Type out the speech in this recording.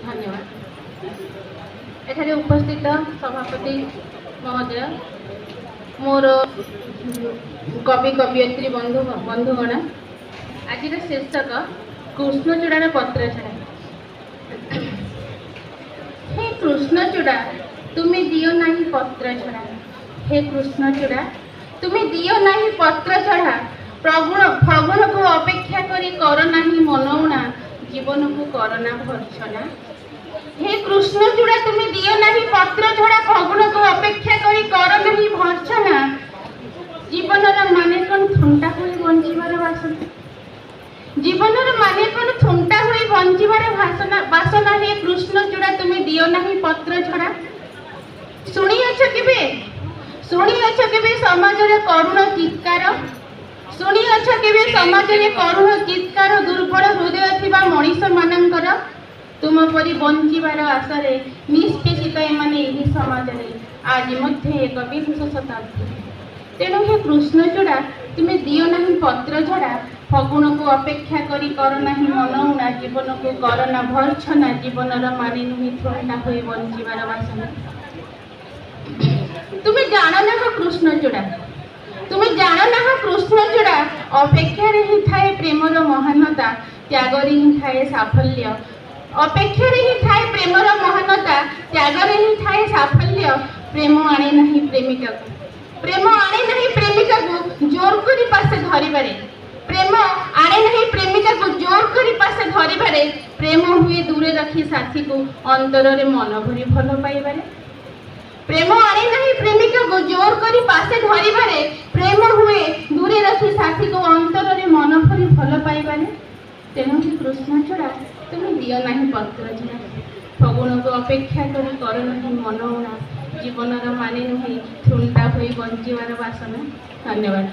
धन्यवाद। एठारे उपस्थित सभापति महोदय, मोर कवि कवियत्री बंधुगण, आज शीर्षक कृष्णचूड़ार पत्र छड़ा। हे कृष्णचूड़ा तुम्हें दियो नहीं पत्र छड़ा, हे कृष्णचूड़ा तुम्हें दियो नहीं पत्र छड़ा, फगुन को अपेक्षा करी कर नहीं मनौना, जीवन को करना भर्सना। हे कृष्णचूड़ा तुम्हें दियो नहीं पत्र छड़ा, फगुन को अपेक्षा करी कर नहीं भर्सना, जीवनर माने कौन थुंटा हुई बंचिबार वासना, जीवनर माने कौन थुंटा हुई बंचिबार वासना। हे कृष्णचूड़ा तुम्हें दियो नहीं पत्र छड़ा। शुणिअछ केबे समाजरे करुण चित्कार, शुणिअछ केबे समाजरे करुण चित्कार, दुर्बल हृदय थिबा मनीष मानकर तुम परी बंचिबार आशरे निष्पेषित एमाने एही समाजरे आज मध्य एक विंश शताब्दी। तेणु हे कृष्णचूड़ा तुम्हें दियो नहीं पत्र छड़ा, फगुन को अपेक्षा करी कर नहीं मनौना, जीवन को करना भर्सना, जीवनर माने नुहे थोड़ा हुई बंचिबार वासना। तुम्हें जान ना कृष्णचूड़ा, तुम्हें जान ना कृष्णचूड़ा, अपेक्षा ही थाए प्रेमर महानता, त्यागरे ही थाए साफल्य, अपेक्षा ही थाए प्रेमर महानता, त्यागरे ही थाए साफल्य। प्रेम आने नहीं प्रेमिका को, प्रेम आने नहीं प्रेमिका को जोर करी पासे धरिबारे, प्रेम आने नहीं प्रेमिका को जोर करी पासे धरिबारे, प्रेम हुए दूरे रखी साथी को अंतर रे मन भरी भल पाइबारे, प्रेम आने नहीं प्रेमिका को जोर करी पासे धरिबारे, प्रेम हुए दूरे रखी साथी को अंतर रे मन भरी भल पाइबारे। तेणु कृष्णचूड़ा तुम्हें दियो नहीं पत्र छड़ा, फगुन को अपेक्षा करी कर नहीं मनौना, जीवनर माने नुहे थुंटा हुई बंचिबार वासना। धन्यवाद।